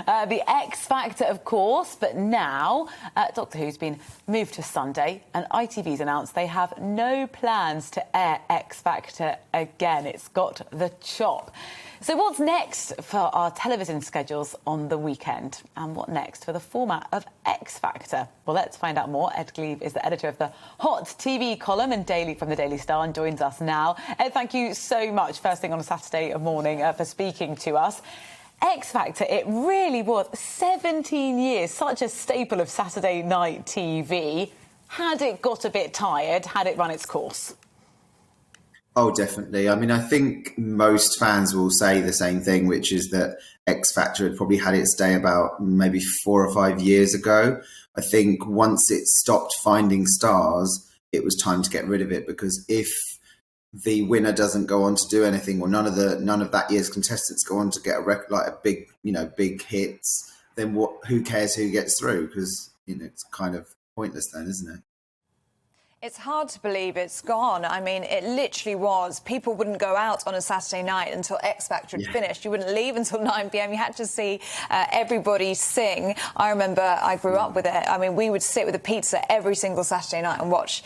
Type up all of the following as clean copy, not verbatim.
The X Factor, of course, but now Doctor Who's been moved to Sunday, and ITV's announced they have no plans to air X Factor again. It's got the chop. So what's next for our television schedules on the weekend? And what next for the format of X Factor? Well, let's find out more. Ed Gleave is the editor of the Hot TV column and daily from the Daily Star and joins us now. Ed, thank you so much, first thing on a Saturday morning, for speaking to us. X Factor, it really was 17 years, such a staple of Saturday night TV. Had it got a bit tired? Had it run its course? Oh, definitely. I mean, I think most fans will say the same thing, which is that X Factor had probably had its day about maybe 4 or 5 years ago. I think once it stopped finding stars, it was time to get rid of it, because if the winner doesn't go on to do anything, or none of that year's contestants go on to get a record, like a big hits, then who cares who gets through? Because it's kind of pointless then, isn't it? It's hard to believe it's gone. I mean, it literally was. People wouldn't go out on a Saturday night until X Factor had finished. You wouldn't leave until 9 p.m. You had to see everybody sing. I remember I grew up with it. I mean, we would sit with a pizza every single Saturday night and watch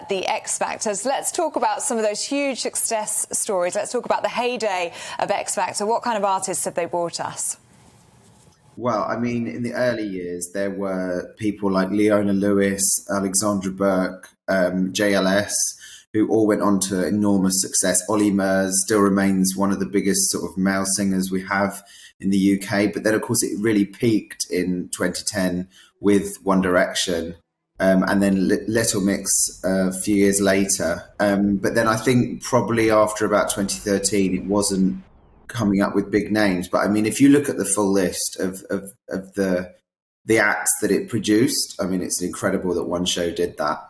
the X Factors. Let's talk about some of those huge success stories. Let's talk about the heyday of X Factor. What kind of artists have they brought us? Well, I mean, in the early years, there were people like Leona Lewis, Alexandra Burke, JLS, who all went on to enormous success. Ollie Murs still remains one of the biggest sort of male singers we have in the UK. But then, of course, it really peaked in 2010 with One Direction, and then Little Mix a few years later. But then I think probably after about 2013, it wasn't coming up with big names. But I mean, if you look at the full list of the acts that it produced, I mean, it's incredible that one show did that.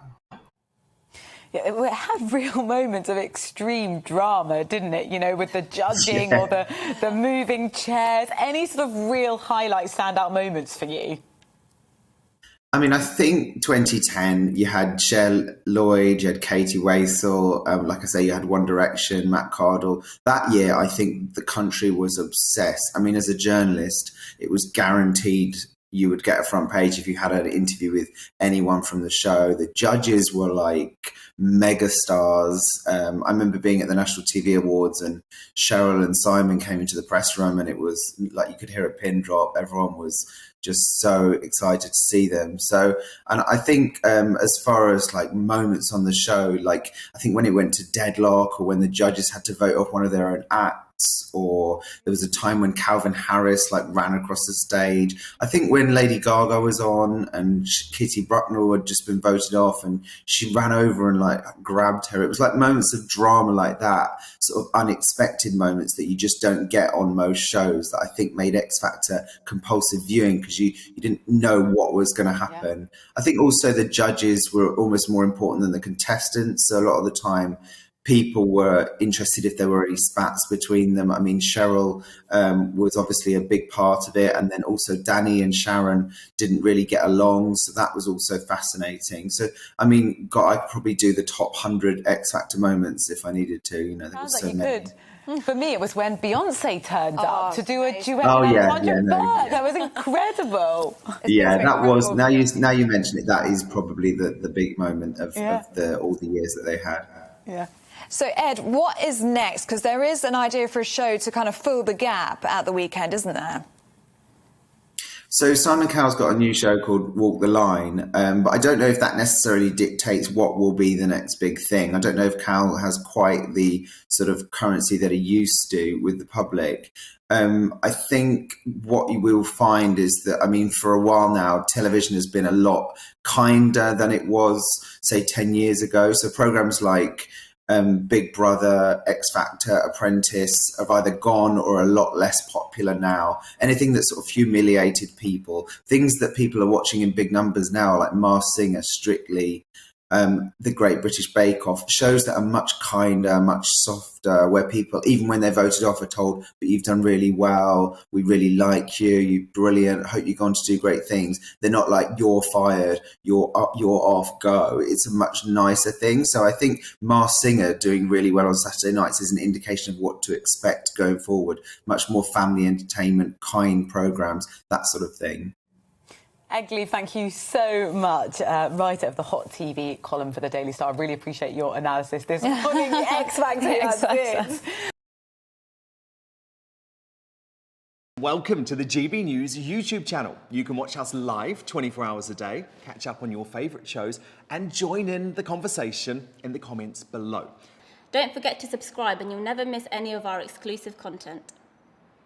Yeah, it had real moments of extreme drama, didn't it? With the judging or the moving chairs. Any sort of real highlight, standout moments for you? I mean, I think 2010, you had Cher Lloyd, you had Katie Waithel, like I say, you had One Direction, Matt Cardle. That year, I think the country was obsessed. I mean, as a journalist, it was guaranteed you would get a front page if you had an interview with anyone from the show. The judges were like mega stars. I remember being at the National TV Awards and Cheryl and Simon came into the press room and it was like you could hear a pin drop. Everyone was just so excited to see them. So, and I think as far as like moments on the show, like I think when it went to deadlock or when the judges had to vote off one of their own acts, or there was a time when Calvin Harris like ran across the stage. I think when Lady Gaga was on and Kitty Brucknell had just been voted off and she ran over and like grabbed her. It was like moments of drama like that, sort of unexpected moments that you just don't get on most shows, that I think made X Factor compulsive viewing because you didn't know what was going to happen. Yeah. I think also the judges were almost more important than the contestants. So a lot of the time, people were interested if there were any spats between them. I mean, Cheryl was obviously a big part of it. And then also Danny and Sharon didn't really get along. So that was also fascinating. So, I mean, God, I could probably do the top 100 X Factor moments if I needed to. There was so many. For me, it was when Beyonce turned up to do a duet. That was incredible. That was, now you mention it, that is probably the big moment of all the years that they had. Yeah. So, Ed, what is next? Because there is an idea for a show to kind of fill the gap at the weekend, isn't there? So Simon Cowell's got a new show called Walk the Line, but I don't know if that necessarily dictates what will be the next big thing. I don't know if Cowell has quite the sort of currency that he used to with the public. I think what you will find is that, I mean, for a while now, television has been a lot kinder than it was, say, 10 years ago. So programs like Big Brother, X Factor, Apprentice have either gone or are a lot less popular now. Anything that sort of humiliated people, things that people are watching in big numbers now, like Masked Singer, Strictly, The Great British Bake Off, shows that are much kinder, much softer, where people, even when they're voted off, are told, but you've done really well, we really like you, you're brilliant, hope you're going to do great things. They're not like, you're fired, you're off, go. It's a much nicer thing. So I think Masked Singer doing really well on Saturday nights is an indication of what to expect going forward. Much more family entertainment, kind programmes, that sort of thing. Gleave, thank you so much. Writer of the Hot TV column for the Daily Star. I really appreciate your analysis this morning. The X Factor. Welcome to the GBNews YouTube channel. You can watch us live 24 hours a day, catch up on your favourite shows and join in the conversation in the comments below. Don't forget to subscribe and you'll never miss any of our exclusive content.